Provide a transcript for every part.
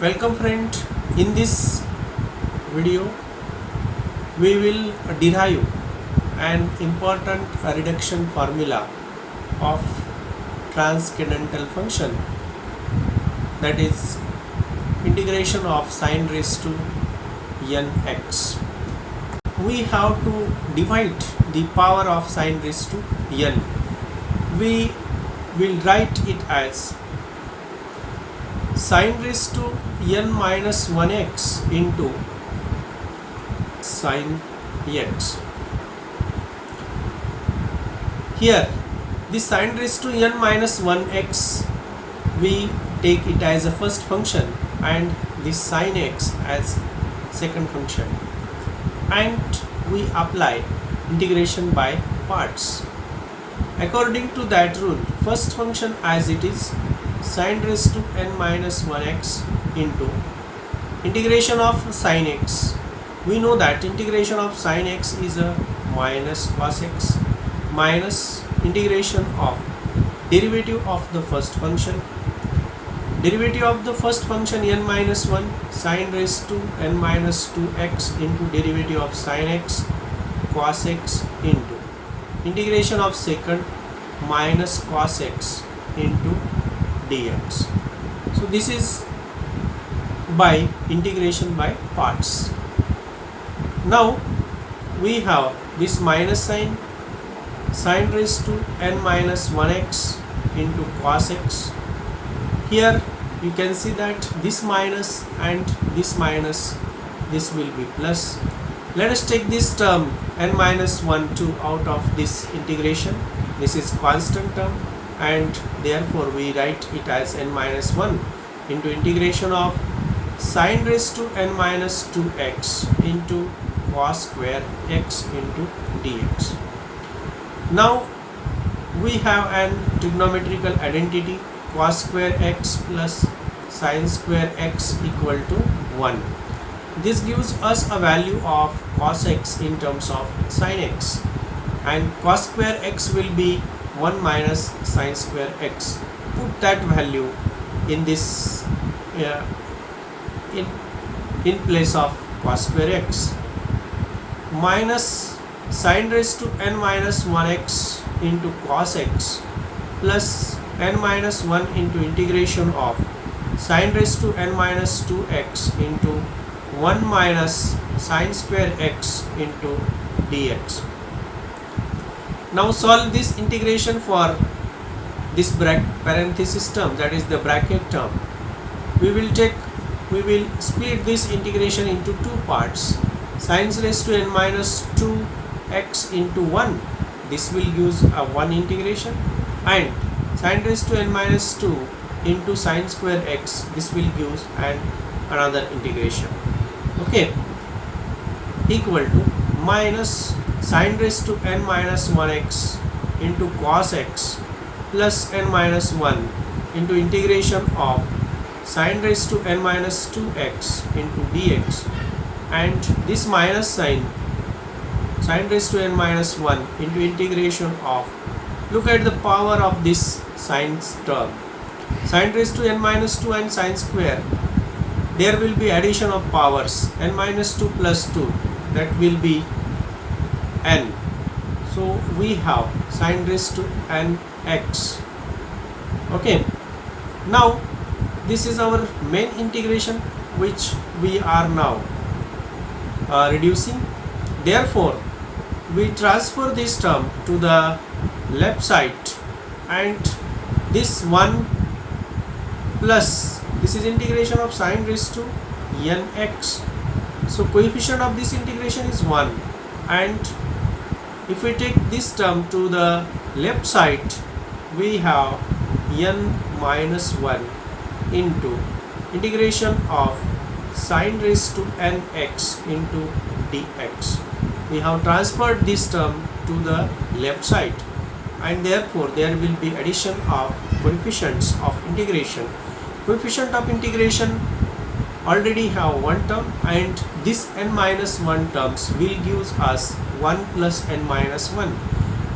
Welcome friend. In this video we will derive an important reduction formula of transcendental function, that is integration of sine raised to nx. We have to divide the power of sine raised to n. We will write it as sine raised to n minus 1x into sine x. Here the sine raised to n minus 1x, we take it as a first function and this sine x as second function, and we apply integration by parts. According to that rule, first function as it is sine raised to n minus 1x into integration of sine x. We know that integration of sine x is a minus cos x minus integration of derivative of the first function. Derivative of the first function n minus 1 sine raised to n minus 2x into derivative of sine x cos x into integration of second minus cos x into dx. So this is by integration by parts. Now we have this minus sign, sine raised to n minus 1x into cos x. Here you can see that this minus and this minus, this will be plus. Let us take this term n minus 1 2 out of this integration. This is constant term, and therefore we write it as n minus 1 into integration of sine raised to n minus 2x into cos square x into dx. Now we have an trigonometrical identity cos square x plus sine square x equal to 1. This gives us a value of cos x in terms of sine x, and cos square x will be 1 minus sine square x. Put that value in this in place of cos square x minus sine raised to n minus 1x into cos x plus n minus 1 into integration of sine raised to n minus 2x into 1 minus sine square x into dx. Now solve this integration for this parenthesis term, that is the bracket term. We will split this integration into two parts. Sine raised to n minus 2x into 1, this will use a 1 integration, and sine raised to n minus 2 into sine square x, this will use another integration. Okay, equal to minus sine raised to n minus 1x into cos x plus n minus 1 into integration of sine raised to n minus 2x into dx, and this minus sine raised to n minus 1 into integration of, look at the power of this sine term, sine raised to n minus 2 and sine square, there will be addition of powers, n minus 2 plus 2, that will be n. So we have sine raised to n x. Okay, now this is our main integration which we are now reducing. Therefore we transfer this term to the left side, and this 1 plus this is integration of sine raised to nx. So coefficient of this integration is 1, and if we take this term to the left side, we have n minus 1 into integration of sine raised to nx into dx. We have transferred this term to the left side, and therefore there will be addition of coefficients of integration. Coefficient of integration already have one term, and this n minus 1 terms will give us 1 plus n minus 1,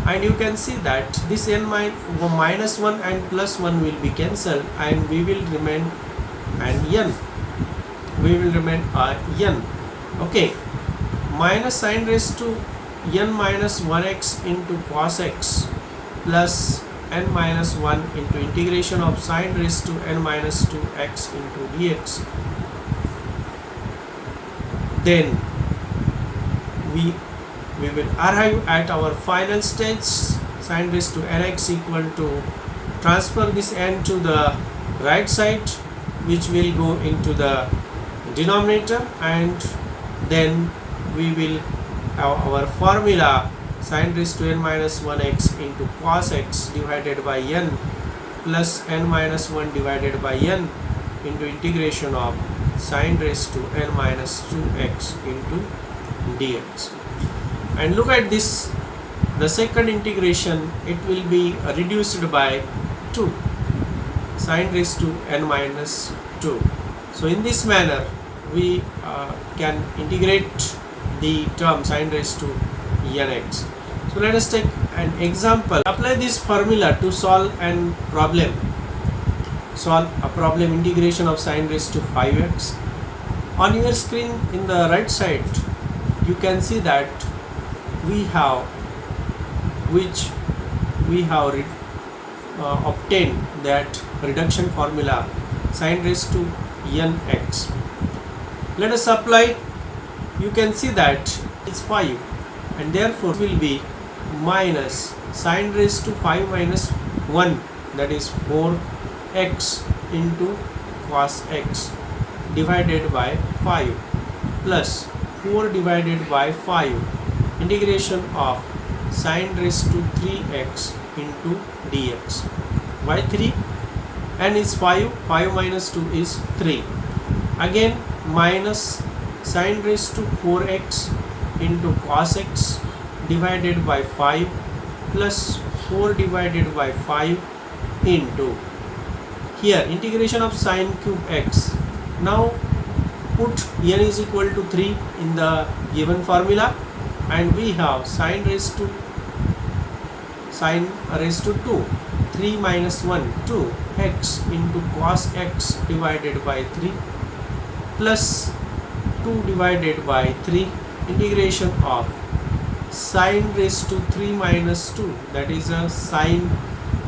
and you can see that this n minus 1 and plus 1 will be cancelled, and we will remain and n. we will remain n. Okay, minus sin raised to n minus 1x into cos x plus n minus 1 into integration of sin raised to n minus 2x into dx. Then we will arrive at our final stage, sin raised to nx equal to, transfer this n to the right side, which will go into the denominator, and then we will have our formula sin raised to n minus 1x into cos x divided by n plus n minus 1 divided by n into integration of sin raised to n minus 2x into dx. And look at this, the second integration, it will be reduced by 2, sin raised to n minus 2. So in this manner we can integrate the term sin raised to nx. So let us take an example. Apply this formula to solve a problem. Solve a problem integration of sin raised to 5x. On your screen in the right side, you can see that we have obtained that reduction formula sin raised to nx. Let us apply. You can see that it's 5, and therefore will be minus sin raised to 5 minus 1, that is 4x into cos x divided by 5 plus 4 divided by 5 integration of sin raised to 3x into dx. Why 3? N is 5, 5 minus 2 is 3. Again minus sin raised to 4x into cos x divided by 5 plus 4 divided by 5 into, here integration of sin cube x. Now put n is equal to 3 in the given formula, and we have sin raised to 2, 3 minus 1, 2 x into cos x divided by 3 plus 2 divided by 3 integration of sin raised to 3 minus 2, that is a sin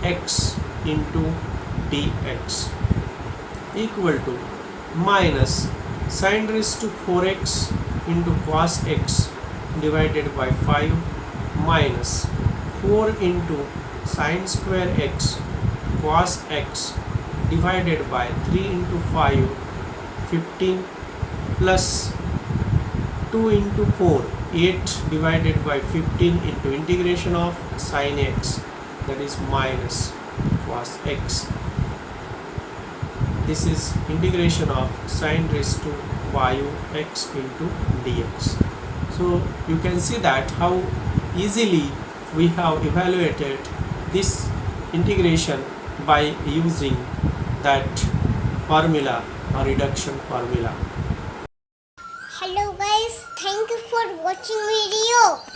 x into dx, equal to minus sin raised to 4x into cos x divided by 5 minus 4 into sin square x cos x divided by 3 into 5, 15 plus 2 into 4, 8 divided by 15 into integration of sin x, that is minus cos x. This is integration of sin raised to 5x into dx. So you can see that how easily we have evaluated this integration by using that formula or reduction formula. Hello guys, thank you for watching video.